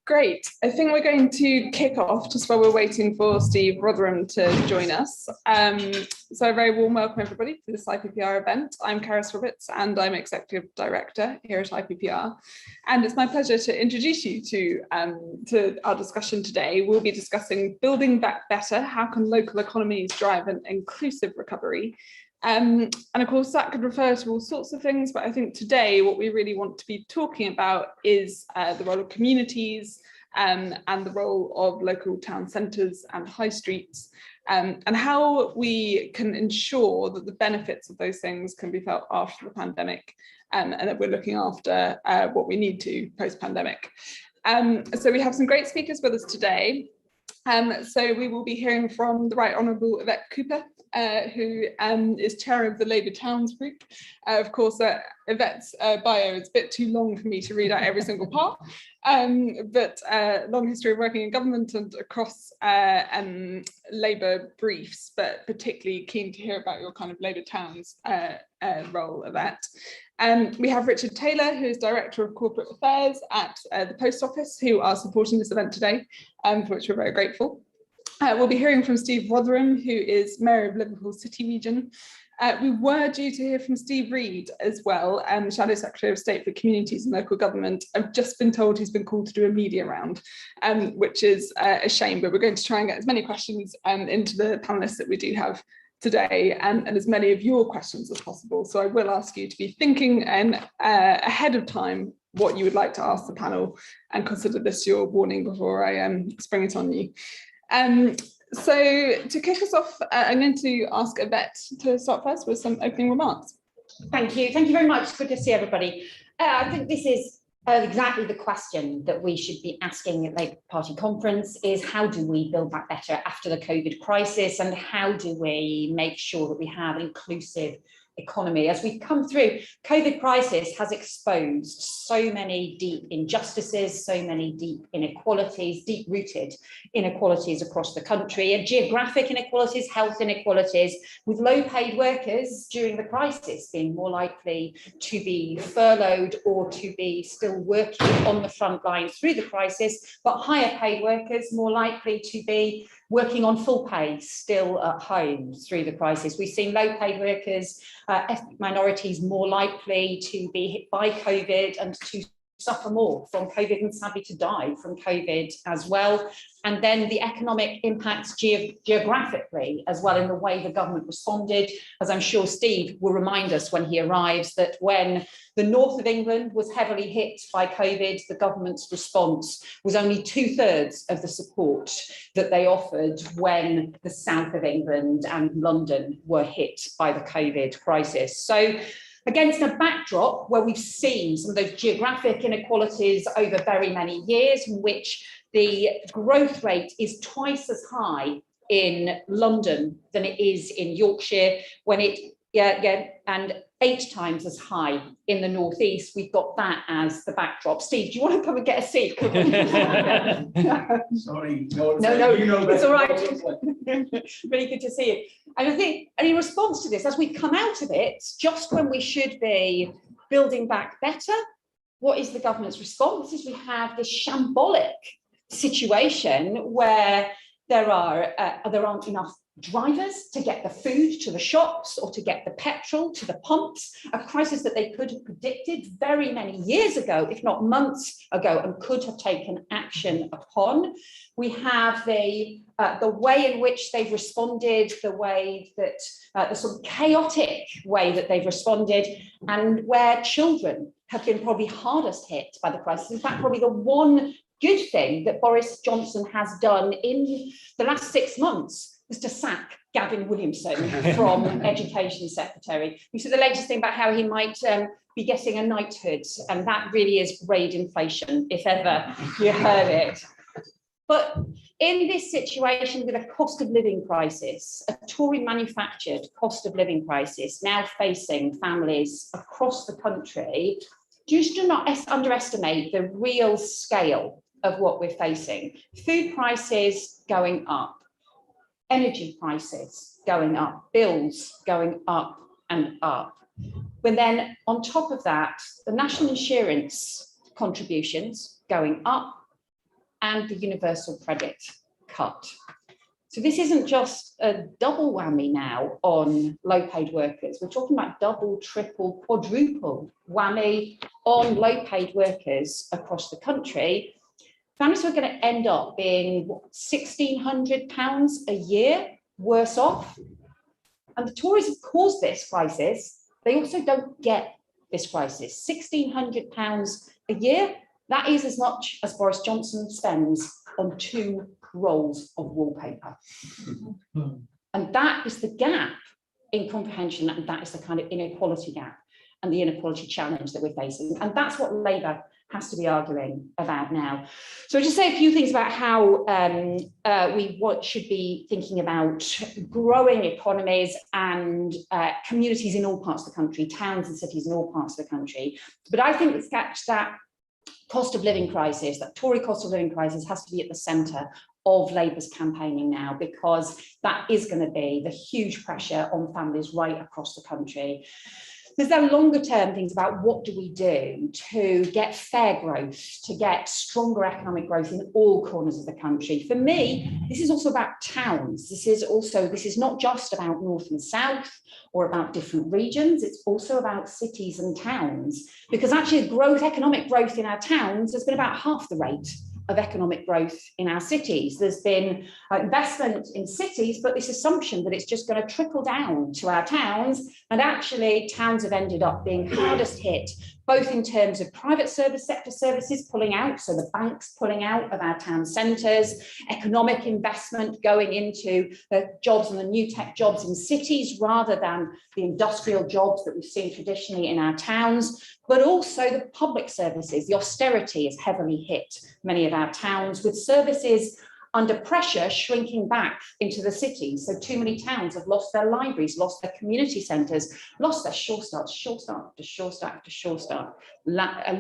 Great. I think we're going to kick off just while we're waiting for Steve Rotherham to join us. So a very warm welcome everybody to this IPPR event. I'm Karis Roberts and I'm Executive Director here at IPPR. And it's my pleasure to introduce you to our discussion today. We'll be discussing building back better. How can local economies drive an inclusive recovery? And of course, that could refer to all sorts of things, but I think today what we really want to be talking about is the role of communities and the role of local town centres and high streets, and how we can ensure that the benefits of those things can be felt after the pandemic, and that we're looking after what we need to post-pandemic. So we have some great speakers with us today. So we will be hearing from the Right Honourable Yvette Cooper, who is chair of the Labour Towns Group. Of course, Yvette's bio is a bit too long for me to read out every single part, but long history of working in government and across Labour briefs, but particularly keen to hear about your kind of Labour Towns role, Yvette. We have Richard Taylor, who is Director of Corporate Affairs at the Post Office, who are supporting this event today, for which we're very grateful. We'll be hearing from Steve Rotherham, who is Mayor of Liverpool City Region. We were due to hear from Steve Reed as well, Shadow Secretary of State for Communities and Local Government. I've just been told he's been called to do a media round, which is a shame, but we're going to try and get as many questions into the panellists that we do have today, and as many of your questions as possible. So I will ask you to be thinking ahead of time what you would like to ask the panel, and consider this your warning before I spring it on you. So to kick us off, I'm going to ask Yvette to start first with some opening remarks. Thank you very much. Good to see everybody. I think this is exactly the question that we should be asking at Labour Party conference, is how do we build back better after the COVID crisis, and how do we make sure that we have an inclusive economy? As we've come through, COVID crisis has exposed so many deep injustices, so many deep inequalities, deep-rooted inequalities across the country, and geographic inequalities, health inequalities, with low-paid workers during the crisis being more likely to be furloughed or to be still working on the front line through the crisis, but higher-paid workers more likely to be working on full pay, still at home through the crisis. We've seen low-paid workers, ethnic minorities more likely to be hit by COVID and to suffer more from COVID, and sadly to die from COVID as well. And then the economic impacts geographically as well, in the way the government responded, as I'm sure Steve will remind us when he arrives, that when the north of England was heavily hit by COVID, the government's response was only 2/3 of the support that they offered when the south of England and London were hit by the COVID crisis. So against a backdrop where we've seen some of those geographic inequalities over very many years, in which the growth rate is twice as high in London than it is in Yorkshire, when it, and 8 times as high in the northeast. We've got that as the backdrop. Steve, do you want to come and get a seat? Sorry, no, it's all right. Really good to see you. And I think, and in response to this, as we come out of it, just when we should be building back better, what is the government's response? Is we have this shambolic situation where there aren't enough drivers to get the food to the shops or to get the petrol to the pumps, a crisis that they could have predicted very many years ago, if not months ago, and could have taken action upon. We have the way in which they've responded, the way that the sort of chaotic way that they've responded, and where children have been probably hardest hit by the crisis. In fact, probably the one good thing that Boris Johnson has done in the last 6 months was to sack Gavin Williamson from Education Secretary. We said the latest thing about how he might be getting a knighthood, and that really is grade inflation, if ever you heard it. But in this situation, with a cost of living crisis, a Tory manufactured cost of living crisis now facing families across the country, just do not underestimate the real scale of what we're facing. Food prices going up, energy prices going up, bills going up and up. But then on top of that, the national insurance contributions going up, and the universal credit cut. So this isn't just a double whammy now on low paid workers. We're talking about double, triple, quadruple whammy on low paid workers across the country. Families are going to end up being £1,600 a year worse off. And the Tories have caused this crisis. They also don't get this crisis. £1,600 a year, that is as much as Boris Johnson spends on 2 rolls of wallpaper. And that is the gap in comprehension, and that is the kind of inequality gap and the inequality challenge that we're facing. And that's what Labour has to be arguing about now. So I'll just say a few things about how we should be thinking about growing economies and communities in all parts of the country, towns and cities in all parts of the country. But I think that cost of living crisis, that Tory cost of living crisis, has to be at the centre of Labour's campaigning now, because that is going to be the huge pressure on families right across the country. There's then longer term things about what do we do to get fair growth, to get stronger economic growth in all corners of the country. For me, this is also about towns. This is not just about north and south or about different regions. It's also about cities and towns, because actually economic growth in our towns has been about half the rate of economic growth in our cities. There's been investment in cities, but this assumption that it's just going to trickle down to our towns, and actually towns have ended up being hardest hit, both in terms of private sector services pulling out, so the banks pulling out of our town centres, economic investment going into the jobs and the new tech jobs in cities rather than the industrial jobs that we've seen traditionally in our towns, but also the public services. The austerity has heavily hit many of our towns, with services under pressure shrinking back into the cities. So too many towns have lost their libraries, lost their community centres, lost their Sure Start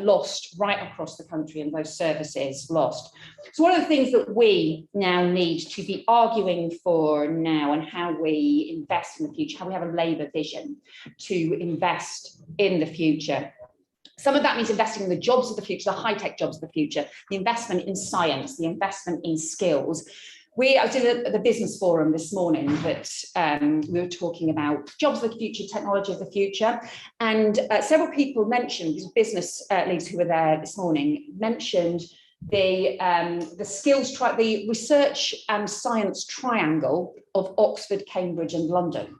lost right across the country, and those services lost. So one of the things that we now need to be arguing for now, and how we invest in the future, how we have a Labour vision to invest in the future. Some of that means investing in the jobs of the future, the high-tech jobs of the future, the investment in science, the investment in skills. I was in the business forum this morning that we were talking about jobs of the future, technology of the future, and several people mentioned, these business leaders who were there this morning, mentioned the research and science triangle of Oxford, Cambridge and London.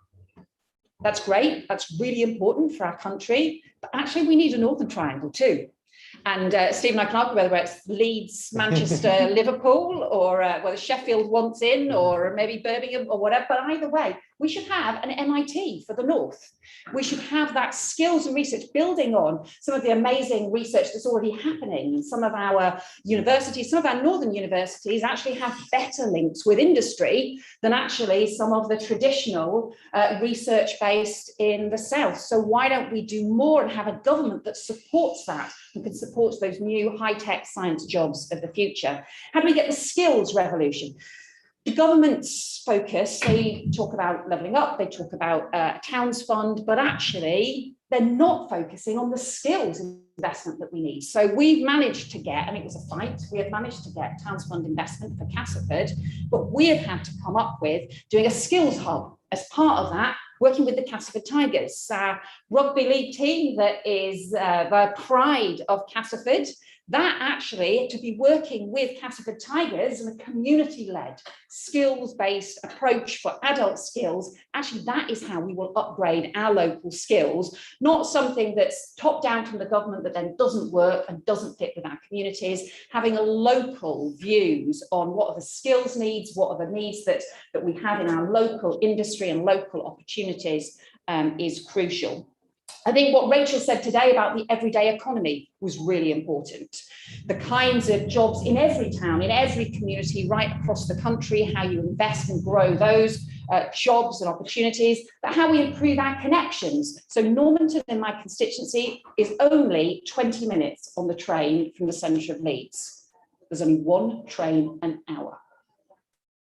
That's great, that's really important for our country, but actually we need a Northern Triangle too. And Steve and I can argue whether it's Leeds, Manchester, Liverpool, or whether Sheffield wants in, or maybe Birmingham or whatever, but either way, we should have an MIT for the North. We should have that skills and research building on some of the amazing research that's already happening. Some of our universities, some of our northern universities actually have better links with industry than actually some of the traditional research based in the South. So why don't we do more and have a government that supports that and can support those new high-tech science jobs of the future? How do we get the skills revolution? The government's focus, they talk about levelling up, they talk about a towns fund, but actually they're not focusing on the skills investment that we need. So we've managed to get, and it was a fight, we have managed to get towns fund investment for Castleford, but we have had to come up with doing a skills hub as part of that, working with the Castleford Tigers, rugby league team that is the pride of Castleford. That actually, to be working with Castleford Tigers and a community-led, skills-based approach for adult skills, actually that is how we will upgrade our local skills, not something that's top-down from the government that then doesn't work and doesn't fit with our communities. Having a local views on what are the skills needs, what are the needs that we have in our local industry and local opportunities is crucial. I think what Rachel said today about the everyday economy was really important. The kinds of jobs in every town, in every community right across the country, how you invest and grow those jobs and opportunities, but how we improve our connections. So Normanton in my constituency is only 20 minutes on the train from the centre of Leeds. There's only one train an hour.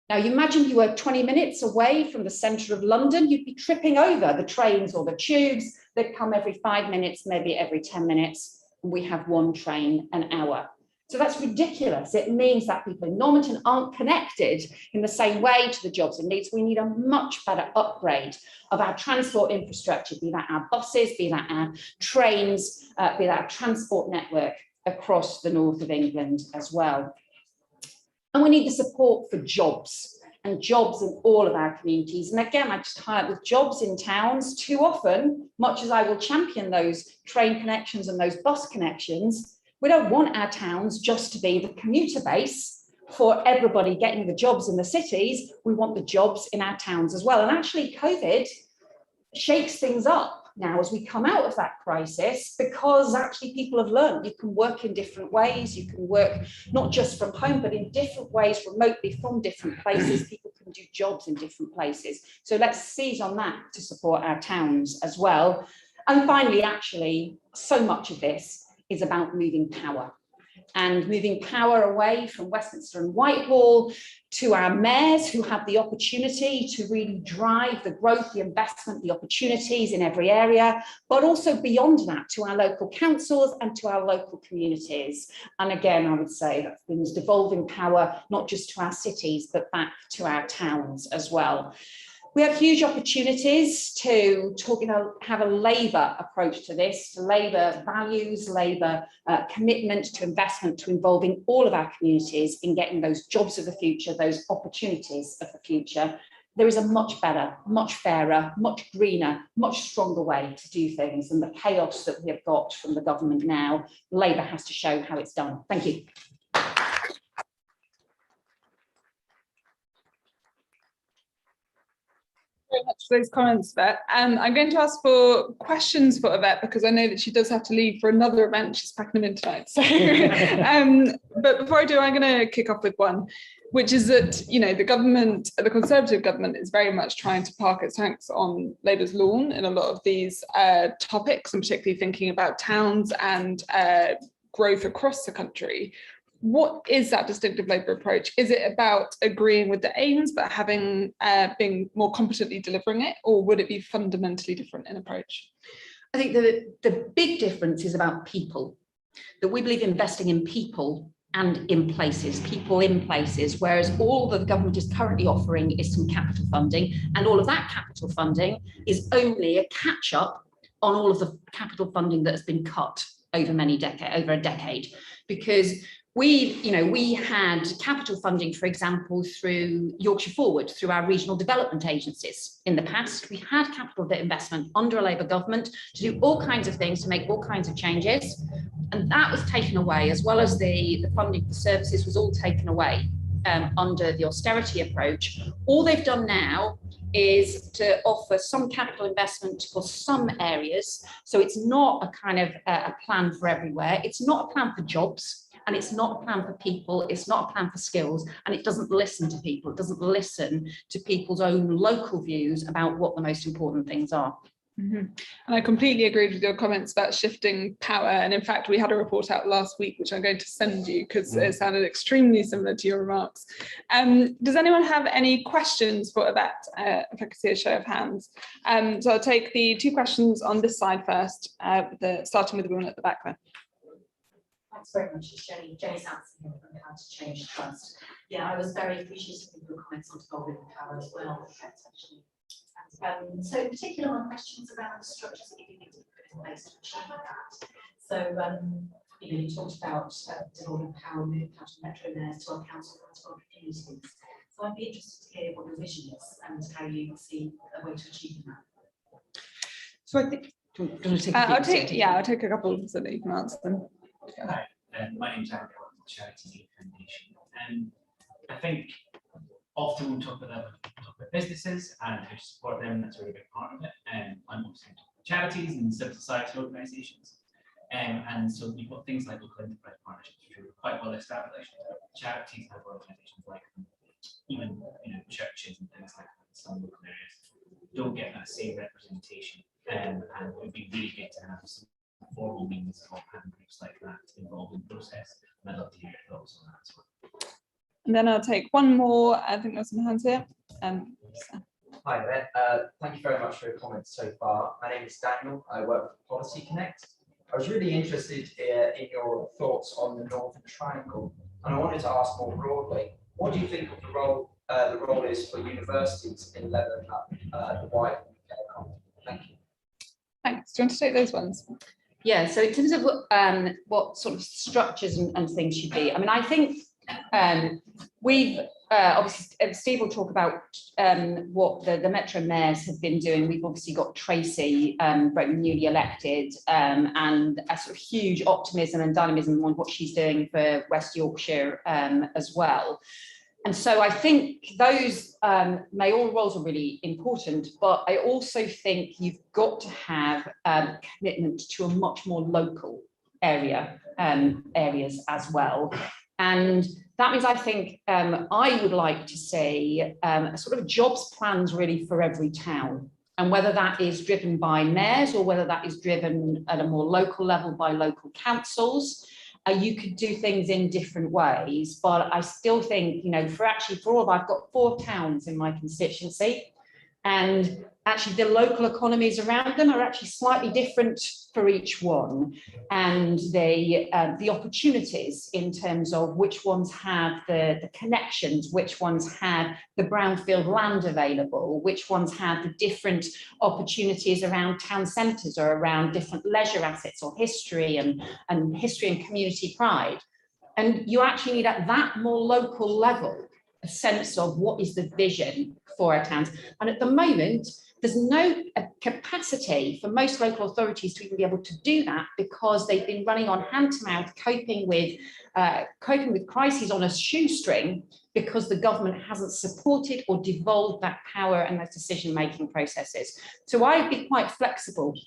Now, you imagine you were 20 minutes away from the centre of London, you'd be tripping over the trains or the tubes that come every 5 minutes, maybe every 10 minutes. We have one train an hour. So that's ridiculous. It means that people in Normanton aren't connected in the same way to the jobs and needs. We need a much better upgrade of our transport infrastructure, be that our buses, be that our trains, be that our transport network across the north of England as well. And we need the support for jobs and jobs in all of our communities. And again, I just highlight with jobs in towns, too often, much as I will champion those train connections and those bus connections, we don't want our towns just to be the commuter base for everybody getting the jobs in the cities. We want the jobs in our towns as well. And actually, COVID shakes things up now as we come out of that crisis, because actually people have learned you can work in different ways. You can work not just from home, but in different ways, remotely from different places. People can do jobs in different places. So let's seize on that to support our towns as well. And finally, actually, so much of this is about moving power, and moving power away from Westminster and Whitehall to our mayors, who have the opportunity to really drive the growth, the investment, the opportunities in every area, but also beyond that to our local councils and to our local communities. And again, I would say that means devolving power, not just to our cities, but back to our towns as well. We have huge opportunities to have a Labour approach to this, to Labour values, Labour commitment to investment, to involving all of our communities in getting those jobs of the future, those opportunities of the future. There is a much better, much fairer, much greener, much stronger way to do things than the chaos that we have got from the government now. Labour has to show how it's done. Thank you. Very much for those comments, Yvette. I'm going to ask for questions for Yvette, because I know that she does have to leave for another event. She's packing them in tonight. So, but before I do, I'm going to kick off with one, which is that, you know, the government, the Conservative government, is very much trying to park its tanks on Labour's lawn in a lot of these topics, and particularly thinking about towns and growth across the country. What is that distinctive Labour approach? Is it about agreeing with the aims but having being more competently delivering it, or would it be fundamentally different in approach? I think the big difference is about people, that we believe investing in people and in places, people in places, whereas all that the government is currently offering is some capital funding, and all of that capital funding is only a catch up on all of the capital funding that has been cut over over a decade, because we had capital funding, for example, through Yorkshire Forward, through our regional development agencies. In the past, we had capital investment under a Labour government to do all kinds of things, to make all kinds of changes. And that was taken away, as well as the funding for services was all taken away under the austerity approach. All they've done now is to offer some capital investment for some areas. So it's not a kind of a plan for everywhere. It's not a plan for jobs. And it's not a plan for people, it's not a plan for skills, and it doesn't listen to people, it doesn't listen to people's own local views about what the most important things are. Mm-hmm. And I completely agreed with your comments about shifting power. And in fact, we had a report out last week, which I'm going to send you because it sounded extremely similar to your remarks. Does anyone have any questions for Yvette? If I could see a show of hands. So I'll take the two questions on this side first, starting with the woman at the back there. Thanks very much. It's Jenny Sanson here from How to Change Trust. Yeah, I was very appreciative of your comments on devolving power as well. Actually. So in particular, my questions around the structures that you need to put in place to achieve that. So you talked about devolving power, moving power to metro mayors, to our council, to our communities. So I'd be interested to hear what your vision is and how you see a way to achieving that. So I think I'll take a couple so that you can answer them. Hi, my name's Andrew, I'm the Charity Foundation. And I think often we talk about businesses and how to support them, that's a really big part of it. I'm obviously charities and civil society organisations. And so you've got things like local enterprise partnerships, which are quite well established. Charities have organisations like them, even churches and things like that in some local areas don't get that same representation. And it would be really good to have some formal means of having groups like that involved in the process. And I'd love to hear your thoughts on that as well. And then I'll take one more. I think there's some hands here. Hi there. Thank you very much for your comments so far. My name is Daniel. I work for Policy Connect. I was really interested in your thoughts on the Northern Triangle, and I wanted to ask more broadly, what do you think of the role is for universities in levelling up the wider UK economy? Thank you. Thanks. Do you want to take those ones? Yeah, so in terms of what sort of structures and things should be, I mean, I think we've obviously, Steve will talk about what the Metro mayors have been doing. We've obviously got Tracy, newly elected, and a sort of huge optimism and dynamism on what she's doing for West Yorkshire as well. And so I think those mayoral roles are really important, but I also think you've got to have commitment to a much more local areas as well. And that means I think I would like to see a sort of jobs plans really for every town. And whether that is driven by mayors or whether that is driven at a more local level by local councils, you could do things in different ways. But I still think, you know, for all of, I've got 4 towns in my constituency, and actually the local economies around them are actually slightly different for each one, and the opportunities in terms of which ones have the connections, which ones have the brownfield land available, which ones have the different opportunities around town centres or around different leisure assets or history and history and community pride. And you actually need at that more local level a sense of what is the vision for our towns. And at the moment, there's no capacity for most local authorities to even be able to do that, because they've been running on hand-to-mouth, coping with crises on a shoestring, because the government hasn't supported or devolved that power and those decision-making processes. So I'd be quite flexible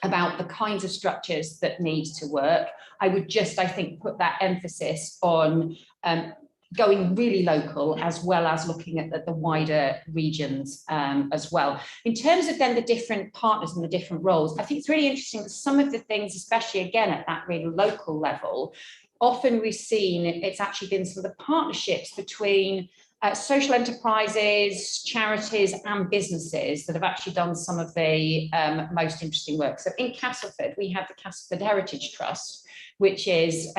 about the kinds of structures that need to work. I would just, I think, put that emphasis on going really local, as well as looking at the wider regions as well. In terms of then the different partners and the different roles, I think it's really interesting that some of the things, especially again at that really local level, often we've seen it's actually been some of the partnerships between social enterprises, charities and businesses that have actually done some of the most interesting work. So in Castleford, we have the Castleford Heritage Trust, which is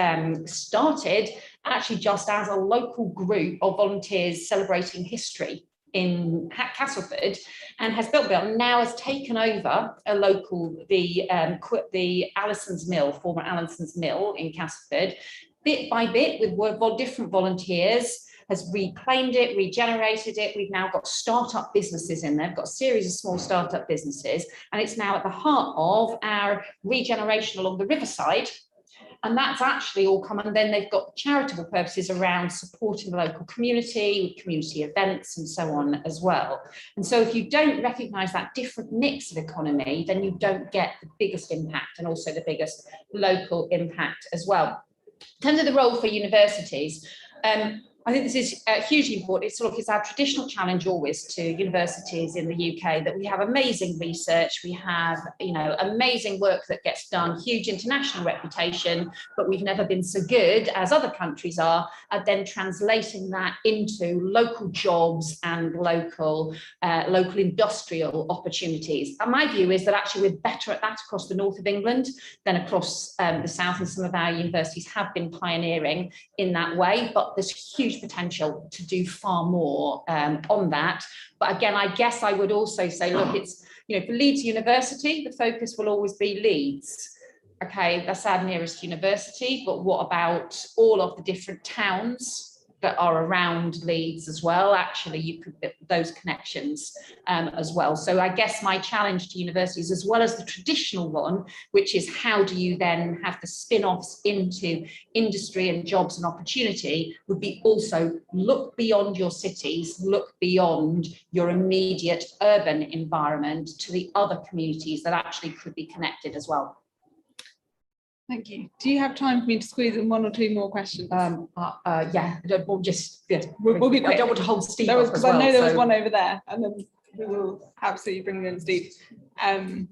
started actually just as a local group of volunteers celebrating history in Castleford, and has built now has taken over a local, the Allison's Mill, former Allison's Mill in Castleford, bit by bit with different volunteers, has reclaimed it, regenerated it. We've now got startup businesses in there. We've got a series of small startup businesses, and it's now at the heart of our regeneration along the riverside. And that's actually all come, and then they've got charitable purposes around supporting the local community, with community events and so on as well. And so if you don't recognise that different mix of economy, then you don't get the biggest impact and also the biggest local impact as well. In terms of the role for universities, I think this is hugely important. It's our traditional challenge always to universities in the UK, that we have amazing research, we have, you know, amazing work that gets done, huge international reputation, but we've never been so good as other countries are at then translating that into local jobs and local industrial opportunities. And my view is that actually we're better at that across the north of England than across the south, and some of our universities have been pioneering in that way, but there's huge potential to do far more on that. But again, I guess I would also say, look, it's, you know, for Leeds University, the focus will always be Leeds. Okay, that's our nearest university, but what about all of the different towns that are around Leeds as well? Actually, you could build those connections as well. So I guess my challenge to universities, as well as the traditional one, which is how do you then have the spin-offs into industry and jobs and opportunity, would be also look beyond your cities, look beyond your immediate urban environment to the other communities that actually could be connected as well. Thank you. Do you have time for me to squeeze in 1 or 2 more questions? Yeah, we'll just, yeah, we'll be quick. I don't want to hold Steve up as well. I know there was one over there, and then we will absolutely bring in Steve. Thank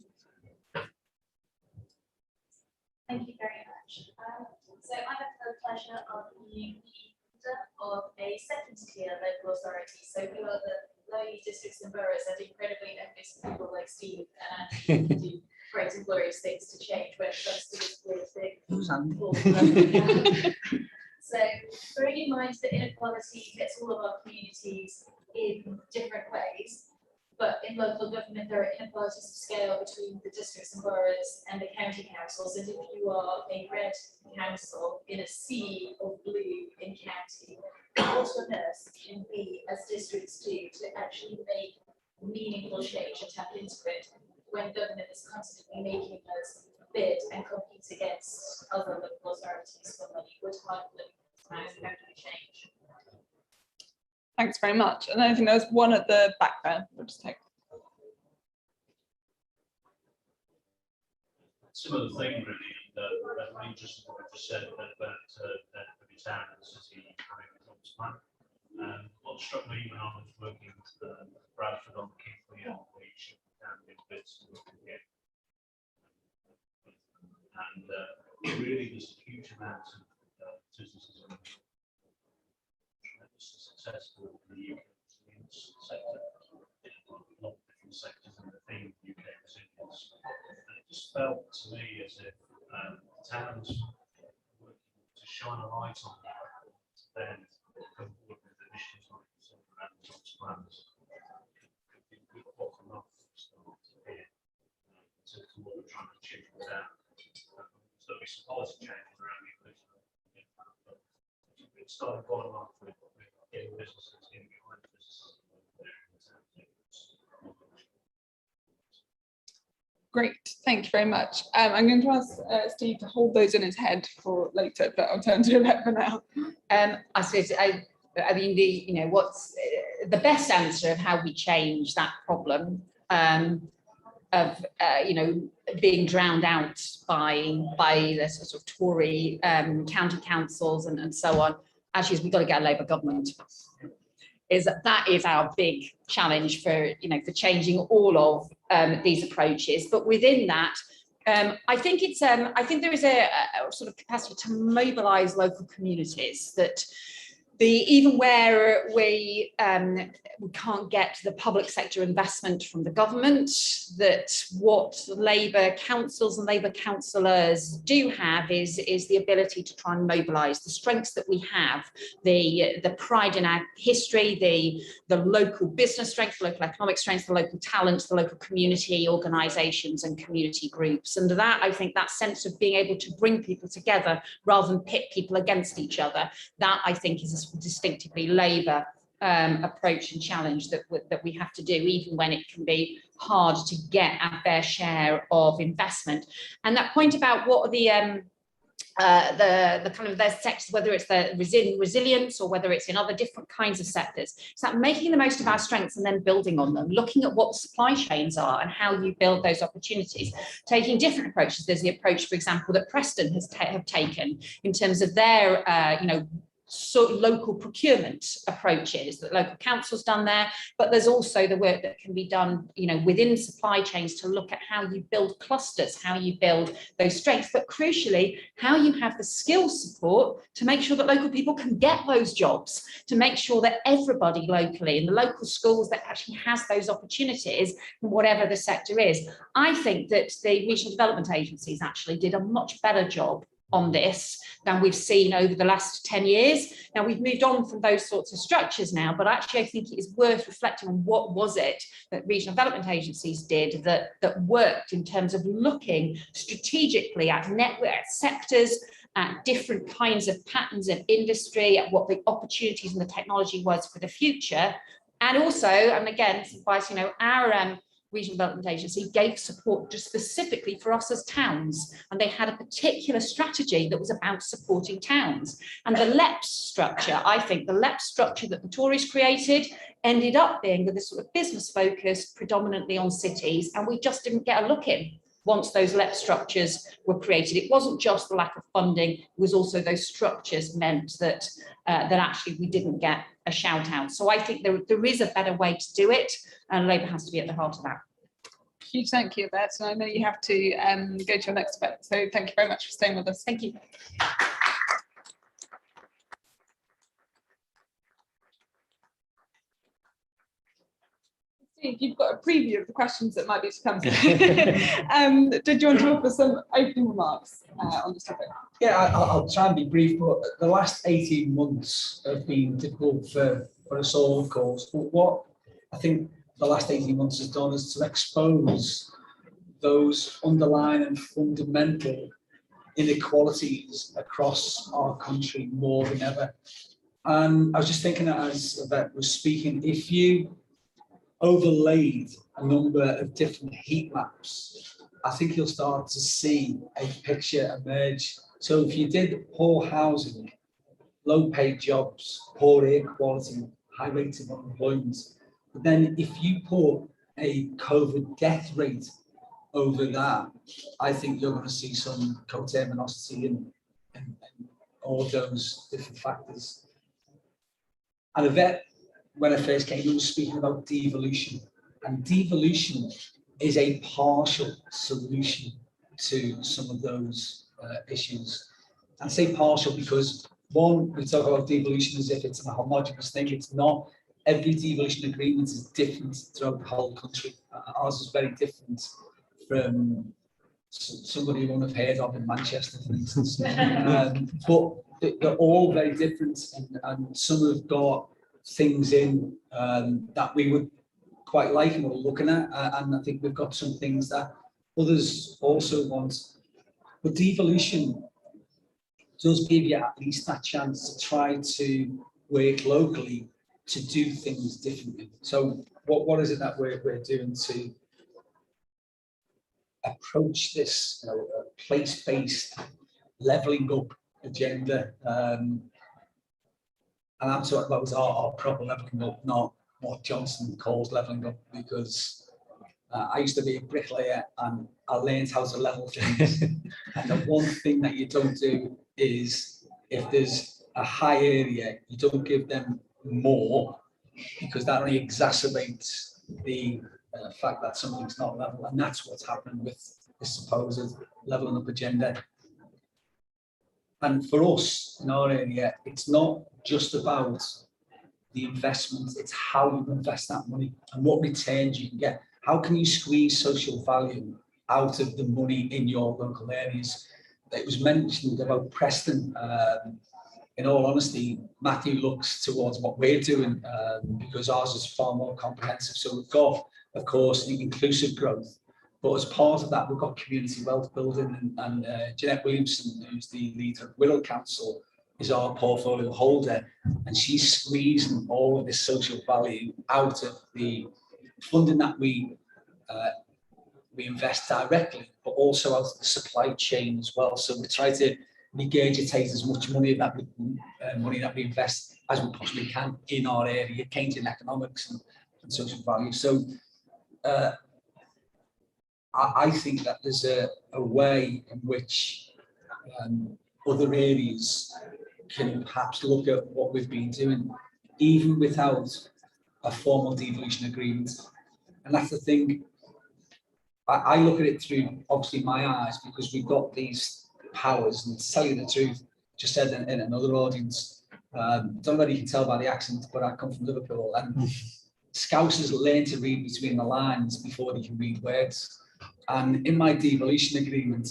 you very much. So I have the pleasure of being the leader of a second-tier local authority. So we are the lowly districts and boroughs that incredibly envious people like Steve and Andy do. great and glorious things to change when it comes to this weird thing. So bearing in mind that inequality hits all of our communities in different ways, but in local government there are inequalities of scale between the districts and boroughs and the county councils. And if you are a red council in a sea of blue in county, what on earth can we as districts do to actually make meaningful change and tap into it when government is constantly making us bid and compete against other local authorities for money? Would hardly actually change. Thanks very much. And I think there's one at the back there. We'll just take. Similar thing, really, that really just what I just said about every town and city having a jobs plan. What struck me when I was working with Bradford on the Kingsley wage down in bits again, and really there's a huge amount of businesses that are tremendously successful in the UK resilience sector, in a lot of different sectors, and the theme of UK resilience. And it just felt to me as if towns were working to shine a light on that, to then come forward with initiatives like this around jobs plans. Could be good bottom up start here to what we're trying to achieve with that. So there'll be some policy changes around the it started bottom up with getting businesses in behind businesses. Great, thank you very much. I'm going to ask Steve to hold those in his head for later, but I'll turn to Yvette for now. I suppose I mean what's the best answer of how we change that problem of being drowned out by the sort of Tory county councils and so on. Actually, is we've got to get a Labour government. That is our big challenge for changing all of these approaches. But within that, I think there is a sort of capacity to mobilise local communities that even where we can't get the public sector investment from the government, that what Labour councils and Labour councillors do have is the ability to try and mobilise the strengths that we have, the pride in our history, the local business strength, the local economic strength, the local talent, the local community organisations and community groups. And that, I think, that sense of being able to bring people together rather than pit people against each other, that I think is a distinctively Labour approach and challenge that we have to do, even when it can be hard to get our fair share of investment. And that point about what are the kind of their sectors, whether it's the resilience or whether it's in other different kinds of sectors, it's that making the most of our strengths and then building on them, looking at what the supply chains are and how you build those opportunities, taking different approaches. There's the approach, for example, that Preston have taken in terms of their local procurement approaches that local council's done there, but there's also the work that can be done within supply chains to look at how you build clusters, how you build those strengths, but crucially how you have the skills support to make sure that local people can get those jobs, to make sure that everybody locally in the local schools that actually has those opportunities, whatever the sector is. I think that the regional development agencies actually did a much better job on this than we've seen over the last 10 years. Now we've moved on from those sorts of structures now, but actually I think it is worth reflecting on what was it that regional development agencies did that worked in terms of looking strategically at network sectors, at different kinds of patterns of industry, at what the opportunities and the technology was for the future. And also, and again, our Regional Development Agency gave support just specifically for us as towns, and they had a particular strategy that was about supporting towns. And the LEPS structure, I think the LEPS structure that the Tories created ended up being with this sort of business focus predominantly on cities, and we just didn't get a look in once those LEPS structures were created. It wasn't just the lack of funding, it was also those structures meant that actually we didn't get a shout out. So I think there is a better way to do it, and Labour has to be at the heart of that. Huge thank you, Yvette. And I know you have to go to your next event, so thank you very much for staying with us. Thank you. Steve, you've got a preview of the questions that might be to come. Did you want to offer some opening remarks on this topic? Yeah, I'll try and be brief, but the last 18 months have been difficult for us all, of course. But what I think the last 18 months has done is to expose those underlying and fundamental inequalities across our country more than ever. And I was just thinking, as Yvette was speaking, if you overlaid a number of different heat maps, I think you'll start to see a picture emerge. So if you did poor housing, low paid jobs, poor air quality, high rates of unemployment, but then if you put a COVID death rate over that, I think you're going to see some coterminosity in all those different factors. And Yvette, when I first came, I was speaking about devolution, and devolution is a partial solution to some of those issues. I say partial because, one, we talk about devolution as if it's a homogenous thing. It's not. Every devolution agreement is different throughout the whole country. Ours is very different from somebody you won't have heard of in Manchester, for instance. But they're all very different, and some have got things in that we would quite like and we're looking at, and I think we've got some things that others also want. But devolution does give you at least that chance to try to work locally to do things differently. So what is it that we're doing to approach this, place-based levelling up agenda? And I'm talking about our proper levelling up, not what Johnson calls levelling up, because I used to be a bricklayer and I learned how to level things. And the one thing that you don't do is, if there's a high area, you don't give them more, because that only exacerbates the fact that something's not level. And that's what's happened with this supposed levelling up agenda. And for us in our area, it's not just about the investment, it's how you invest that money and what returns you can get. How can you squeeze social value out of the money in your local areas? It was mentioned about Preston. In all honesty, Matthew looks towards what we're doing because ours is far more comprehensive. So we've got, of course, the inclusive growth, but as part of that, we've got community wealth building, and Jeanette Williamson, who's the leader of Wirral Council, is our portfolio holder, and she's squeezing all of this social value out of the funding that we invest directly, but also out of the supply chain as well. So we try to regurgitate as much money that we invest as we possibly can in our area, Keynesian economics and social value. So I think that there's a way in which other areas can perhaps look at what we've been doing, even without a formal devolution agreement. And that's the thing. I look at it through, obviously, my eyes, because we've got these powers. And to tell you the truth, just said in another audience, don't know whether you can tell by the accent, but I come from Liverpool, and Scousers learn to read between the lines before they can read words. And in my devolution agreement,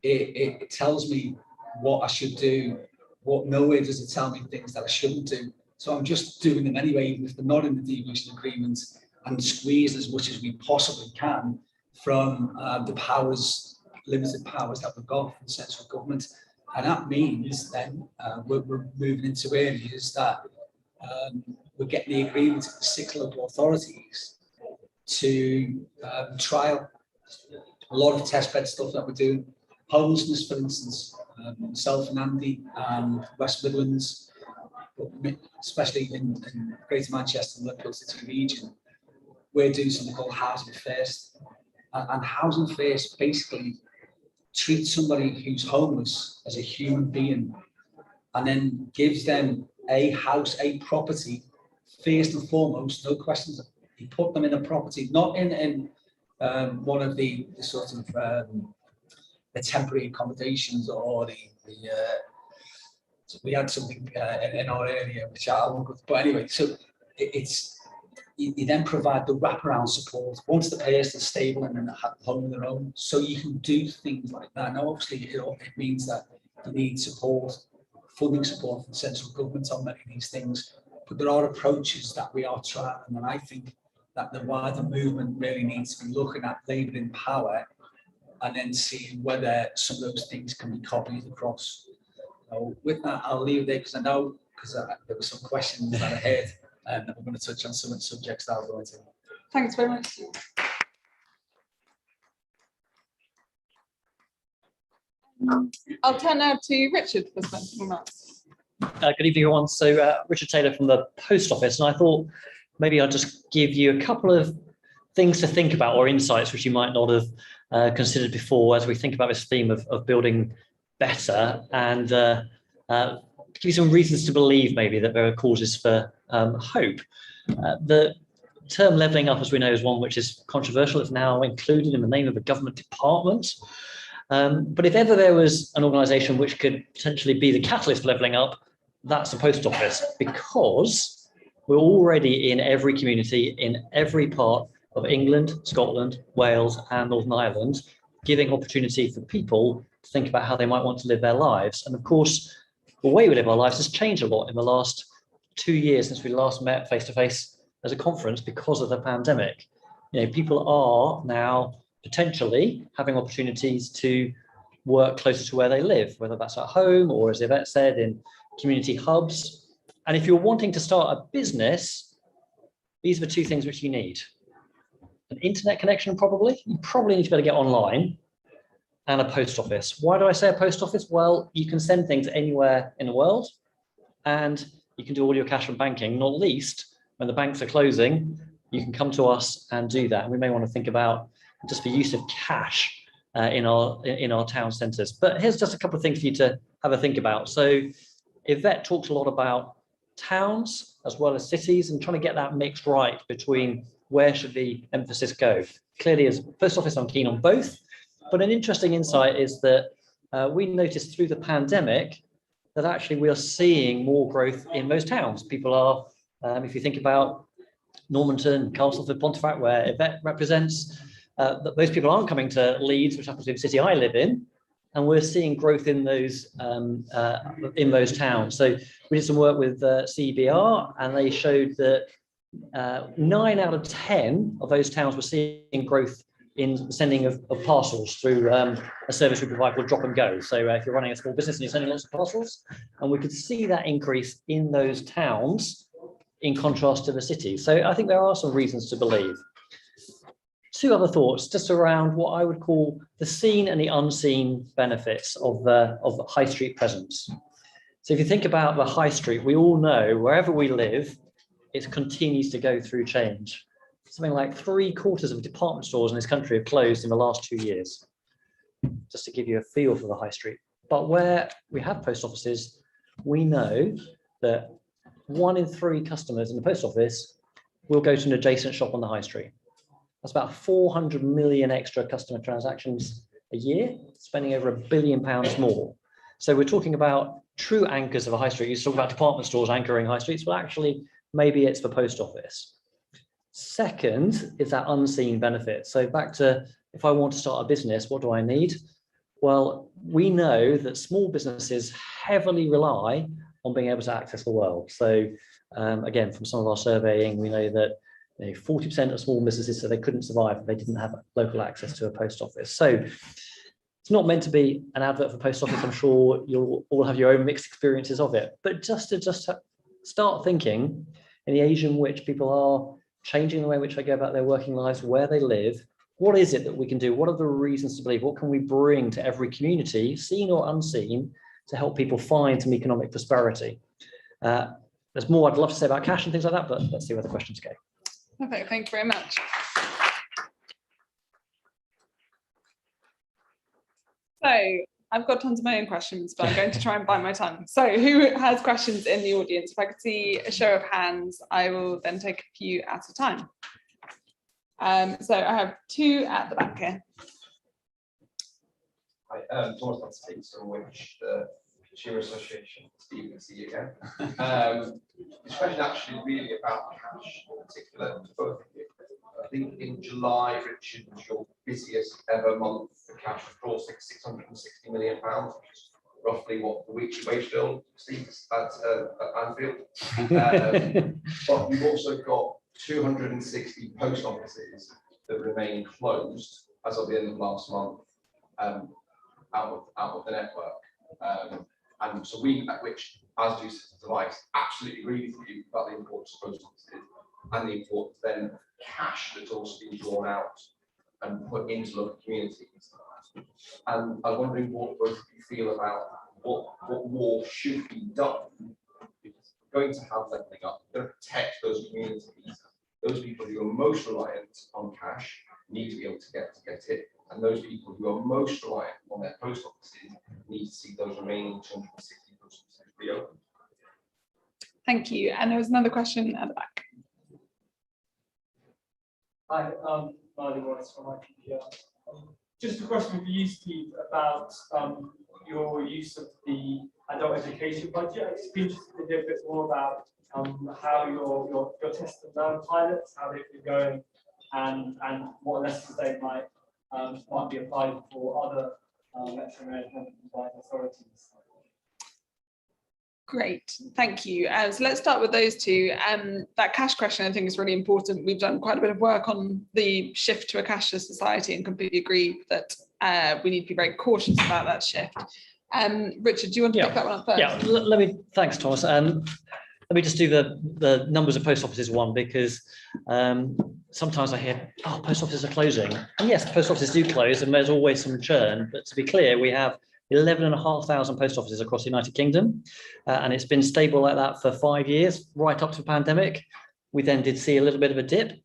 it tells me what I should do. What nowhere does it tell me things that I shouldn't do. So I'm just doing them anyway, even if they're not in the devolution agreement, and squeeze as much as we possibly can from the powers, limited powers that we've got from central government. And that means then we're moving into areas that we're getting the agreement of the 6 local authorities to trial a lot of testbed stuff that we're doing. Homelessness, for instance, myself and Andy, West Midlands, especially in Greater Manchester and Liverpool City region, we're doing something called Housing First. And Housing First basically treats somebody who's homeless as a human being, and then gives them a house, a property, first and foremost, no questions. You put them in a property, not in one of the sort of the temporary accommodations or we had something in our area which I won't go, but anyway, so it's you then provide the wraparound support once the payers are stable and then have a home of their own. So you can do things like that. Now, obviously, it means that you need support, funding support from central government on many of these things. But there are approaches that we are trying, and I think that the wider movement really needs to be looking at labour in power and then seeing whether some of those things can be copied across. So with that, I'll leave it there because I know there were some questions that I heard. And we're going to touch on some of the subjects that I'll go into. Thanks very much. I'll turn now to Richard for some remarks. Good evening, everyone. So Richard Taylor from the Post Office, and I thought maybe I'll just give you a couple of things to think about or insights which you might not have considered before as we think about this theme of building better, and give you some reasons to believe maybe that there are causes for hope. The term levelling up, as we know, is one which is controversial. It's now included in the name of a government department. But if ever there was an organisation which could potentially be the catalyst for levelling up, that's the Post Office, because we're already in every community, in every part of England, Scotland, Wales and Northern Ireland, giving opportunity for people to think about how they might want to live their lives. And of course, the way we live our lives has changed a lot in the last 2 years since we last met face to face as a conference because of the pandemic. You know, people are now potentially having opportunities to work closer to where they live, whether that's at home or, as Yvette said, in community hubs. And if you're wanting to start a business, these are the two things which you need. An internet connection, probably. You probably need to be able to get online, and a post office. Why do I say a post office? Well, you can send things anywhere in the world, and you can do all your cash and banking, not least when the banks are closing. You can come to us and do that. And we may want to think about just the use of cash in our town centres. But here's just a couple of things for you to have a think about. So Yvette talks a lot about towns as well as cities and trying to get that mix right between where should the emphasis go. Clearly, as Post Office, I'm keen on both. But an interesting insight is that we noticed through the pandemic that actually we are seeing more growth in those towns. People are, if you think about Normanton, Castleford, Pontefract, where Yvette represents, that those people aren't coming to Leeds, which happens to be the city I live in, and we're seeing growth in those towns. So we did some work with CBR, and they showed that 9 out of 10 of those towns were seeing growth in the sending of parcels through a service we provide called Drop and Go. So if you're running a small business and you're sending lots of parcels, and we could see that increase in those towns in contrast to the cities. So I think there are some reasons to believe. 2 other thoughts just around what I would call the seen and the unseen benefits of high street presence. So if you think about the high street, we all know wherever we live, it continues to go through change. Something like 3/4 of department stores in this country have closed in the last 2 years, just to give you a feel for the high street. But where we have post offices, we know that 1 in 3 customers in the post office will go to an adjacent shop on the high street. That's about 400 million extra customer transactions a year, spending over £1 billion more. So we're talking about true anchors of a high street. You talk about department stores anchoring high streets. Well, actually, maybe it's the post office. Second is that unseen benefit. So back to, if I want to start a business, what do I need? Well, we know that small businesses heavily rely on being able to access the world. So again, from some of our surveying, we know that 40% of small businesses said they couldn't survive if they didn't have local access to a post office. So it's not meant to be an advert for post office. I'm sure you'll all have your own mixed experiences of it. But just to start thinking in the age in which people are changing the way in which they go about their working lives, where they live, what is it that we can do? What are the reasons to believe? What can we bring to every community, seen or unseen, to help people find some economic prosperity? There's more I'd love to say about cash and things like that, but let's see where the questions go. Perfect, thank you very much. So I've got tons of my own questions, but I'm going to try and bite my tongue. So who has questions in the audience? If I could see a show of hands, I will then take a few at a time. So I have 2 at the back here. Thomas, which the Consumer Association. Steve, good to see you again. This question actually really about cash in particular to both of you. I think in July, Richard, was your busiest ever month for cash withdrawal, £660 million, which is roughly what the weekly wage bill sees at Anfield. But you've also got 260 post offices that remain closed as of the end of last month, out of the network. And so which, as you said, device, absolutely agree with you about the importance of post offices and the importance then cash that's also being drawn out and put into local communities. And I'm wondering what both of you feel about what more should be done, because we're going to have leveling up, we're going to protect those communities. Those people who are most reliant on cash need to be able to get it, and those people who are most reliant on their post offices need to see those remaining 260 post offices reopened. Thank you. And there was another question at the back. Hi, Marley Wallace from IPPR. Just a question for you, Steve, about your use of the adult education budget. I'd just be interested to hear a bit more about how your test and learn pilots, how they've been going, and what lessons they might be applied for other lecture management authorities. Great, thank you. So let's start with those two. That cash question I think is really important. We've done quite a bit of work on the shift to a cashless society and completely agree that we need to be very cautious about that shift. Richard, do you want to pick that one up first? Yeah, thanks, Thomas. Let me just do the numbers of post offices one, because sometimes I hear, oh, post offices are closing. And yes, post offices do close and there's always some churn, but to be clear, we have 11,500 post offices across the United Kingdom, and it's been stable like that for 5 years, right up to the pandemic. We then did see a little bit of a dip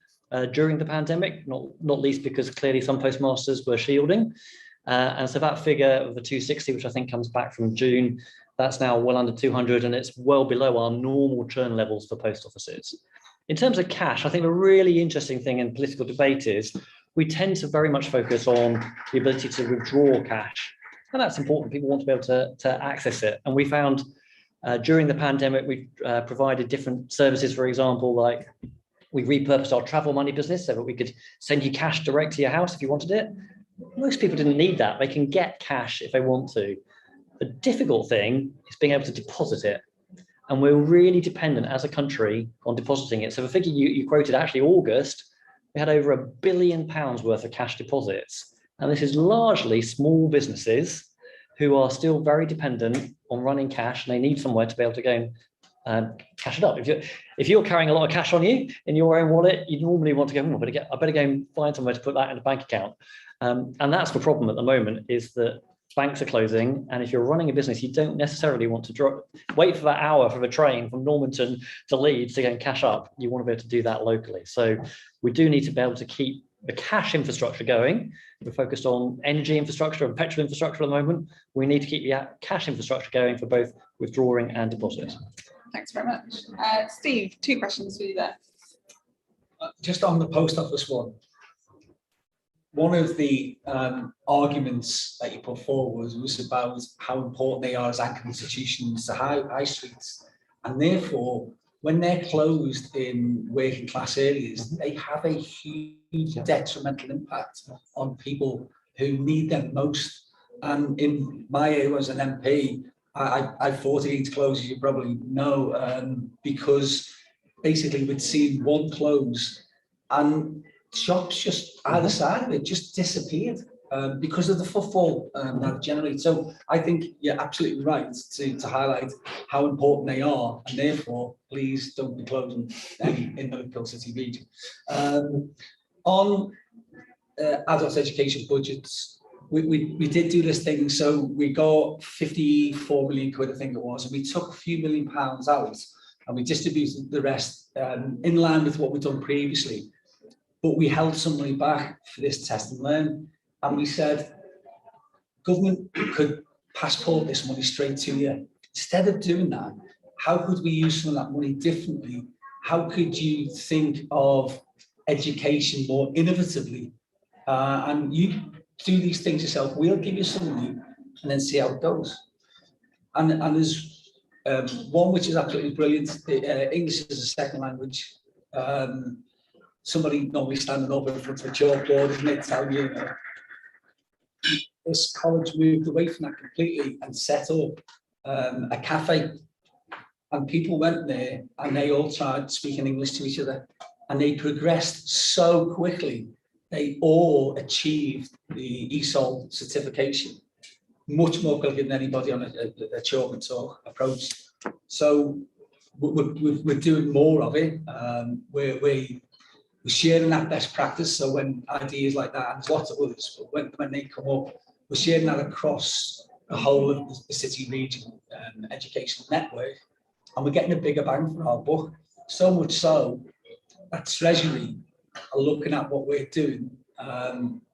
during the pandemic, not least because clearly some postmasters were shielding. And so that figure of the 260, which I think comes back from June, that's now well under 200, and it's well below our normal churn levels for post offices. In terms of cash, I think a really interesting thing in political debate is we tend to very much focus on the ability to withdraw cash. And that's important. People want to be able to access it. And we found during the pandemic, we provided different services, for example, like we repurposed our travel money business so that we could send you cash direct to your house if you wanted it. Most people didn't need that. They can get cash if they want to. The difficult thing is being able to deposit it. And we're really dependent as a country on depositing it. So the figure you quoted, actually August, we had over £1 billion worth of cash deposits. And this is largely small businesses who are still very dependent on running cash, and they need somewhere to be able to go and cash it up. If you're carrying a lot of cash on you in your own wallet, you normally want to go, I better go and find somewhere to put that in a bank account. And that's the problem at the moment, is that banks are closing, and if you're running a business, you don't necessarily want to wait for that hour for the train from Normanton to Leeds to go and cash up. You want to be able to do that locally. So we do need to be able to keep the cash infrastructure going. We're focused on energy infrastructure and petrol infrastructure at the moment. We need to keep the cash infrastructure going for both withdrawing and deposit. Thanks very much. Steve, 2 questions for you there. Just on the post office one of the arguments that you put forward was about how important they are as anchor institutions to high streets, and therefore when they're closed in working class areas, they have a huge detrimental impact on people who need them most. And in my area as an MP, I fought against closures, you probably know, because basically we'd seen one close and shops just either side of it just disappeared because of the footfall that it generates. So I think you're absolutely right to highlight how important they are, and therefore please don't be closing any in the Liverpool City region. On adult education budgets, we did do this thing. So we got 54 million quid, I think it was, and we took a few £1 million out and we distributed the rest in line with what we've done previously. But we held some money back for this test and learn, and we said, government could passport this money straight to you. Instead of doing that, how could we use some of that money differently? How could you think of education more innovatively? And you do these things yourself. We'll give you some money and then see how it goes. and there's one which is absolutely brilliant. English is a second language. Somebody normally standing up in front of a chalkboard, isn't it, telling you, this college moved away from that completely and set up a cafe, and people went there and they all tried speaking English to each other, and they progressed so quickly. They all achieved the ESOL certification much more quickly than anybody on a chalk and talk approach. So we're doing more of it. We're sharing that best practice. So when ideas like that, and there's lots of others, but when they come up, we're sharing that across the whole of the city region educational network, and we're getting a bigger bang for our buck. So much so that Treasury are looking at what we're doing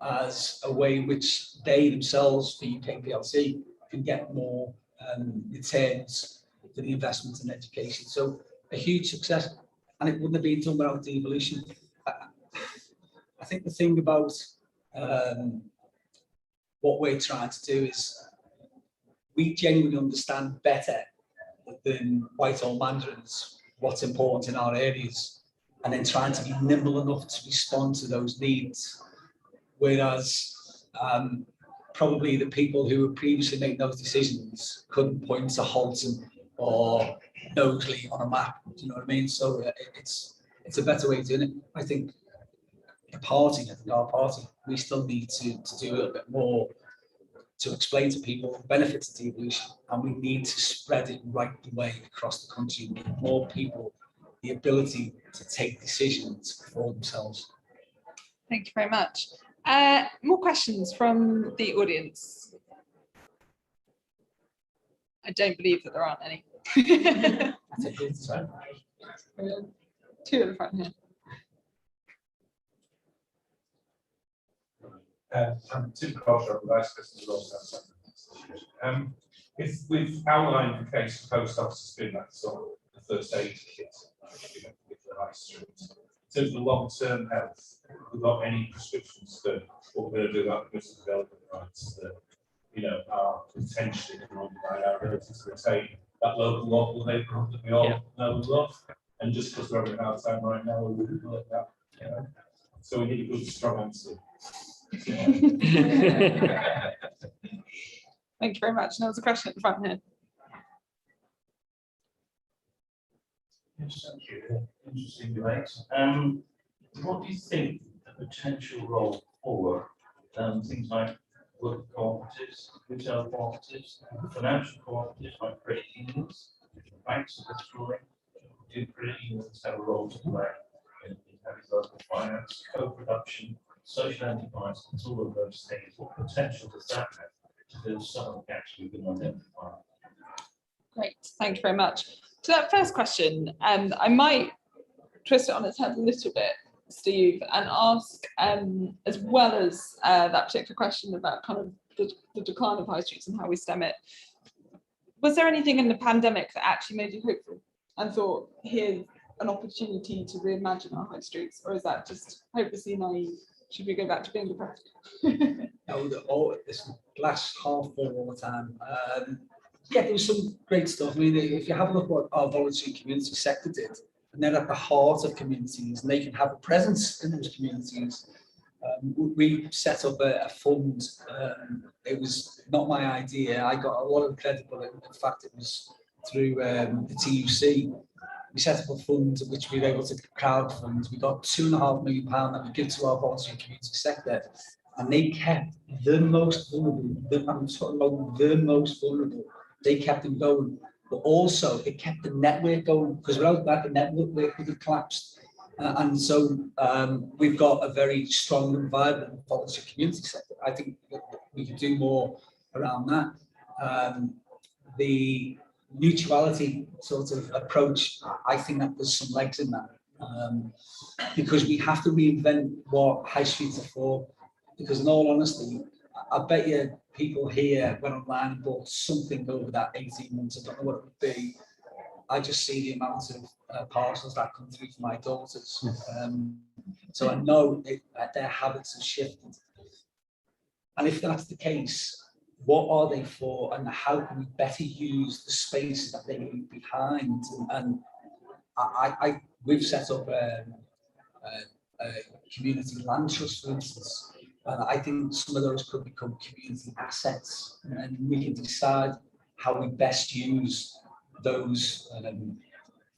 as a way in which they themselves, the UK PLC, can get more returns for the investment in education. So a huge success, and it wouldn't have been done without devolution. I think the thing about what we're trying to do is we genuinely understand better than Whitehall mandarins what's important in our areas, and then trying to be nimble enough to respond to those needs. Whereas probably the people who were previously making those decisions couldn't point to Halton or Notley on a map, do you know what I mean? So it's a better way of doing it. I think our party, we still need to do a little bit more to explain to people the benefits of devolution, and we need to spread it right the way across the country and give more people the ability to take decisions for themselves. Thank you very much. More questions from the audience? I don't believe that there aren't any. Two at the front here. I'm Tim Carter, Vice President of if we've outlined the case the post office has been that sort of the first aid kit with the high street. In terms of long-term health, we've got any prescriptions that what we're going to do about business development rights that are potentially economic by our ability to retain that local neighbourhood that we all know and love. And just because we're having a hard time right now, we wouldn't like that. So we need a good, strong answer. Thank you very much. There was a question at the front here. Yes, thank you. Interesting debate. What do you think the potential role for things like worker cooperatives, retail cooperatives, financial cooperatives like credit unions, banks are destroying? Do credit unions have a role to play in having local finance, co-production, social enterprise, and all of those things? What potential does that have to build some of the gaps we've been identifying? Great, thank you very much. To that first question, I might twist it on its head a little bit, Steve, and ask, as well as that particular question about kind of the decline of high streets and how we stem it, was there anything in the pandemic that actually made you hopeful and thought, here's an opportunity to reimagine our high streets, or is that just hopelessly naive? Should we go back to being depressed? No, this glass half full all the time. Yeah, there was some great stuff. I mean, if you have a look at what our voluntary community sector did, and they're at the heart of communities, and they can have a presence in those communities. We set up a fund. It was not my idea. I got a lot of credit, but in fact, it was through the TUC. We set up a fund which we were able to crowdfund. We got £2.5 million that we give to our voluntary community sector, and they kept the most vulnerable. I'm talking about the most vulnerable. They kept them going, but also it kept the network going, because without that, the network would have collapsed. And so we've got a very strong and vibrant voluntary community sector. I think that we could do more around that. The mutuality sort of approach, I think that there's some legs in that, because we have to reinvent what high streets are for. Because in all honesty, I bet you people here went online and bought something over that 18 months. I don't know what it would be. I just see the amount of parcels that come through for my daughters. So I know that their habits have shifted. And if that's the case, what are they for, and how can we better use the space that they leave behind? And we've set up a community land trust, for instance, and I think some of those could become community assets, and we can decide how we best use those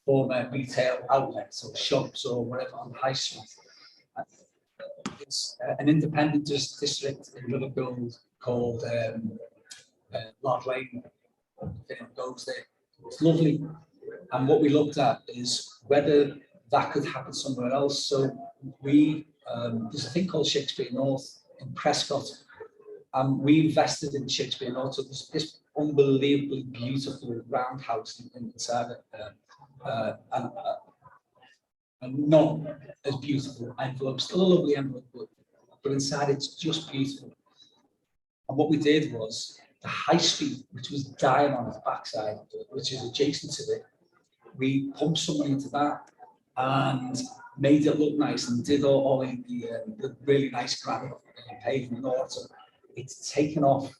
former retail outlets or shops or whatever on High Street. It's an independent district in Liverpool called Lard Lane. It goes there. It's lovely. And what we looked at is whether that could happen somewhere else. So we, there's a thing called Shakespeare North in Prescott, and we invested in Shakespeare North. So there's this unbelievably beautiful roundhouse inside it, and not as beautiful envelope, still a lovely envelope, but inside it's just beautiful. And what we did was the High Street, which was dying on its backside, which is adjacent to it, we pumped some money into that and made it look nice and did all the really nice granite pavement and all. So it's taken off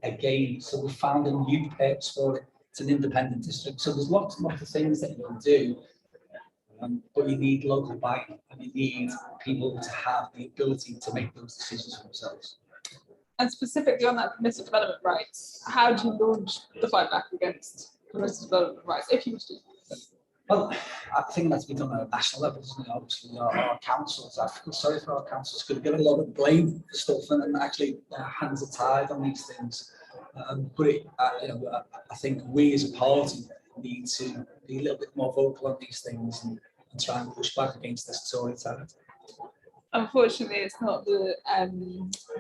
again. So we found a new purpose for it. It's an independent district. So there's lots and lots of things that you can do. But you need local buy-in, and you need people to have the ability to make those decisions for themselves. And specifically on that permissive development rights, how do you launch the fight back against permissive development rights, if you wish to? Well, I think that's been done at a national level, isn't it? Obviously, our councils, I feel sorry for our councils, could get a lot of blame for stuff, and actually their hands are tied on these things. But I think we as a party need to be a little bit more vocal on these things and try and push back against this Tory side. Unfortunately, it's not the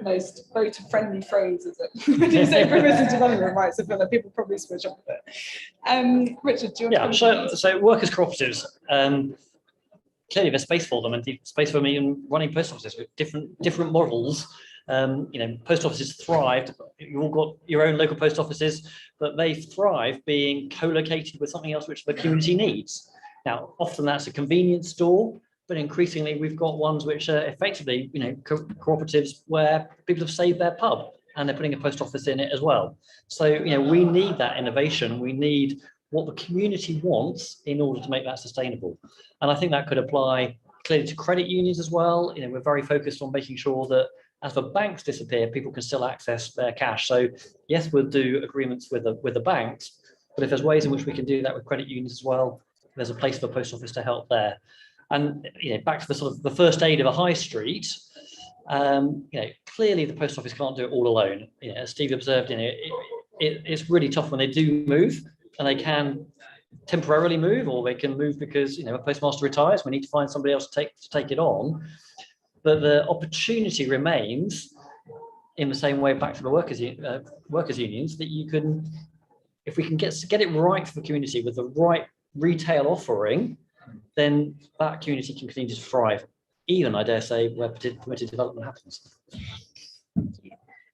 most voter-friendly phrase, is it? When you say permissive development rights, I feel like people probably switch off of it. Richard, do you want to so workers' cooperatives, clearly there's space for them, and space for them even running post offices with different models. Post offices thrived. You've all got your own local post offices, but they thrive being co-located with something else which the community needs. Now, often that's a convenience store, but increasingly we've got ones which are effectively, cooperatives where people have saved their pub and they're putting a post office in it as well. So, we need that innovation. We need what the community wants in order to make that sustainable. And I think that could apply clearly to credit unions as well. We're very focused on making sure that as the banks disappear, people can still access their cash. So yes, we'll do agreements with the banks, but if there's ways in which we can do that with credit unions as well, there's a place for the post office to help there. And back to the sort of the first aid of a high street, clearly the post office can't do it all alone. As Steve observed, it's really tough when they do move, and they can temporarily move, or they can move because a postmaster retires. We need to find somebody else to take it on. But the opportunity remains in the same way back to the workers unions, that you can, if we can get it right for the community with the right retail offering, then that community can continue to thrive, even, I dare say, where permitted development happens.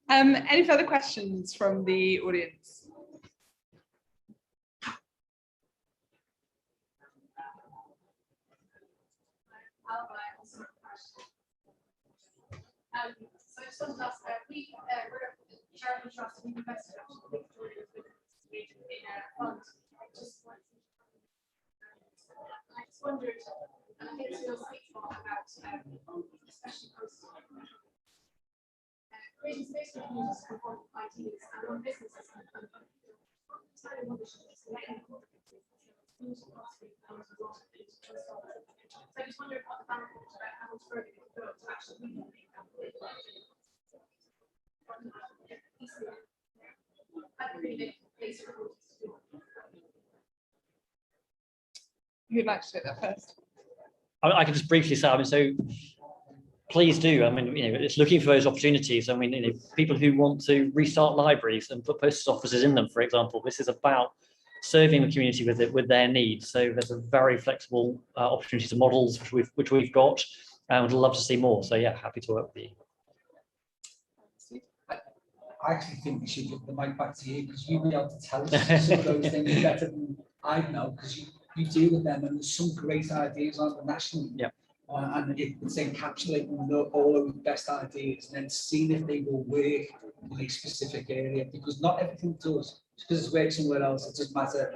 Any further questions from the audience? So I just wanted to ask, we're a charity trust and invested in a fund. I just wondered, and I think it's your sweet spot about, especially post creating space for communities to perform ideas and run businesses and entirely wonderful just letting community philosophy comes along. So I just wondered what the balance is about how much further you go to actually make that Who'd like to take that first? I can just briefly say, so please do. It's looking for those opportunities. People who want to restart libraries and put post offices in them, for example. This is about serving the community with their needs. So there's a very flexible opportunities and models which we've got, and would love to see more. So yeah, happy to work with you. I actually think we should give the mic back to you, because you'll be able to tell us some of those things better than I know, because you deal with them, and there's some great ideas on the national. Yeah. and it's encapsulating all of the best ideas and then seeing if they will work in a specific area, because not everything does. Just because it's worked somewhere else, it doesn't matter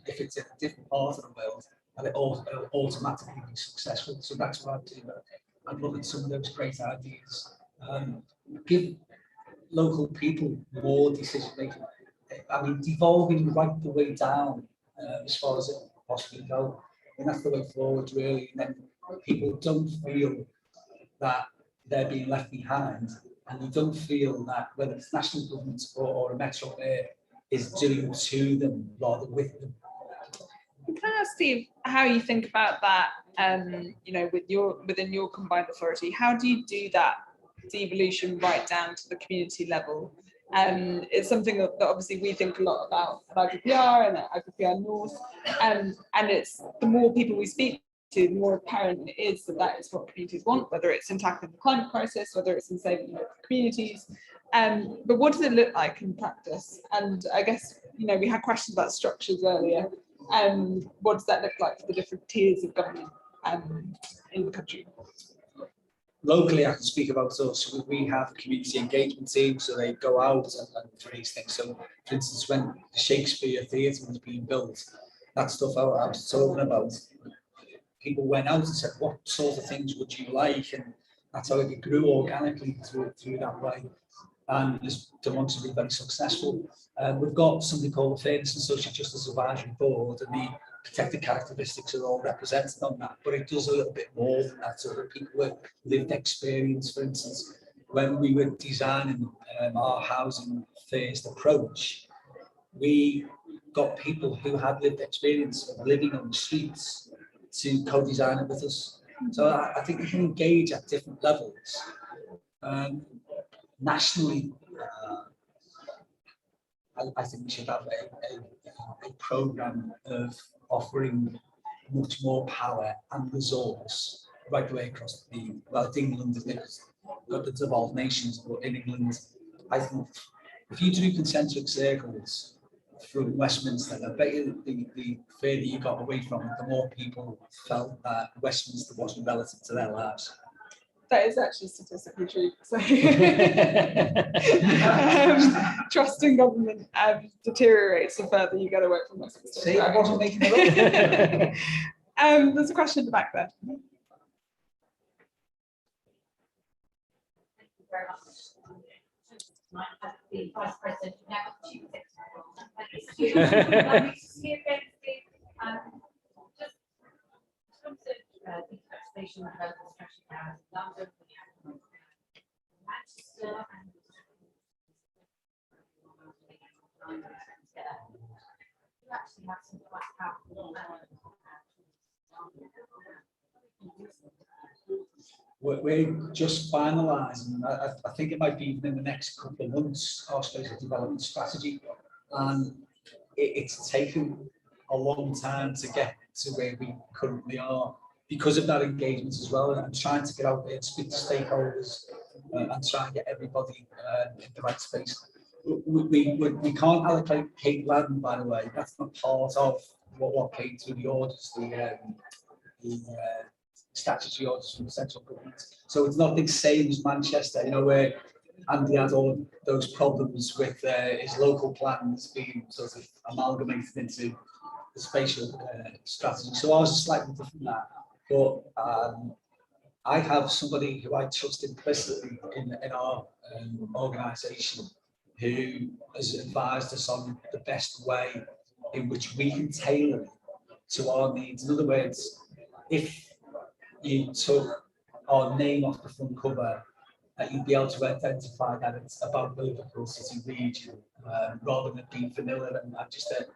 if it's in a different part of the world, and it'll automatically be successful. So that's what I do. I'd love at some of those great ideas. Give local people more decision making. I mean, devolving right the way down as far as it possibly go. And that's the way forward, really. And then people don't feel that they're being left behind, and they don't feel that whether it's national government or a metro area is doing to them rather with them. Can I ask Steve how you think about that? You know, within your combined authority, how do you do that devolution right down to the community level? It's something that obviously we think a lot about at IPPR and at IPPR North, and it's the more people we speak to, the more apparent it is that that is what communities want, whether it's in tackling the climate crisis, whether it's in saving local communities. But what does it look like in practice? And I guess, you know, we had questions about structures earlier. What does that look like for the different tiers of government in the country? Locally, I can speak about us. We have a community engagement team, so they go out and raise things. So, for instance, when the Shakespeare Theatre was being built, that stuff I was talking about, people went out and said, what sort of things would you like? And that's how it grew organically through that way. And it's demonstrably very successful. We've got something called the Fairness and Social Justice Advisory Board, and the protected characteristics are all represented on that, but it does a little bit more than that. So that people with lived experience, for instance, when we were designing our housing first approach, we got people who had lived experience of living on the streets to co-design it with us. So I think we can engage at different levels. Nationally, I think we should have a programme of offering much more power and resource right the way across the, well, it's England, isn't it? Got the devolved nations, but in England, I think if you drew concentric circles from Westminster, I bet you the further you got away from it, the more people felt that Westminster wasn't relative to their lives. That is actually statistically true. So trust in government deteriorates the further you get away from Westminster. See, I wasn't making it up. There's a question at the back there. Thank you very much. As the Vice President, now Chief Executive. Just in terms of the taxation development strategy now in London, Manchester, and you actually have some quite powerful We're just finalising. I think it might be even in the next couple of months, our spatial development strategy, and it's taken a long time to get to where we currently are because of that engagement as well, and trying to get out there and speak to stakeholders and try and get everybody in the right space. We can't allocate land, by the way. That's not part of what came through the orders, the statutory orders from the central government. So it's not the same as Manchester, you know, where Andy had all those problems with his local plans being sort of amalgamated into the spatial strategy. So ours is slightly different than that. But I have somebody who I trust implicitly in our organisation who has advised us on the best way in which we can tailor it to our needs. In other words, if you took our name off the front cover, you'd be able to identify that it's about the Liverpool City region, rather than being vanilla and just a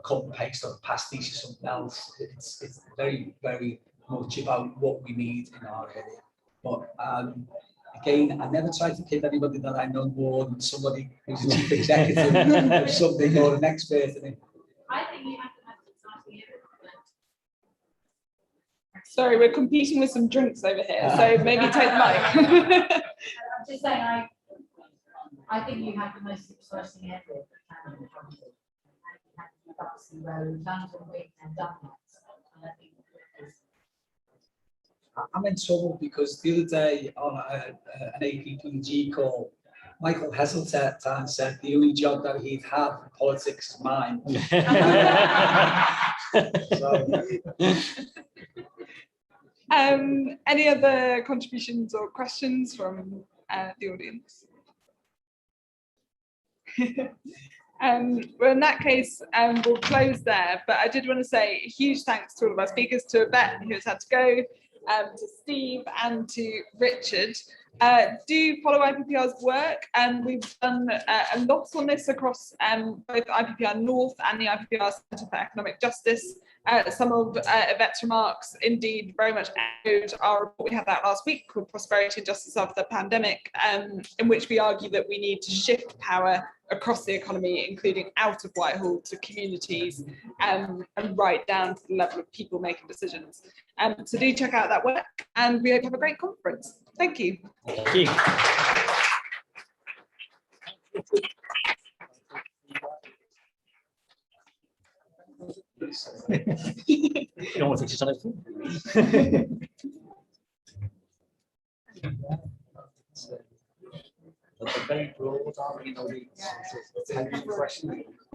cut and paste or a pastiche or something else. It's very, very much about what we need in our area. But again, I never try to kid anybody that I know more than somebody who's a chief executive of something or an expert in it. I think you have to have exciting evidence. Sorry, we're competing with some drinks over here, so maybe take the mic. I'm just saying, I think you have the most exciting evidence. Road, London, we've done that, and I think I'm in trouble because the other day on an APPG call, Michael Heseltine said the only job that he'd have in politics is mine. Any other contributions or questions from the audience? Well, in that case, we'll close there. But I did want to say a huge thanks to all of our speakers, to Yvette, who has had to go, to Steve and to Richard. Do follow IPPR's work, and we've done a lot on this across both IPPR North and the IPPR Centre for Economic Justice. Some of Yvette's remarks indeed very much echoed our report we had out last week called Prosperity and Justice After the Pandemic, in which we argue that we need to shift power across the economy, including out of Whitehall to communities, and right down to the level of people making decisions. So do check out that work, and we hope you have a great conference. Thank you. Thank you. You don't want to fix it. Very broad, aren't we?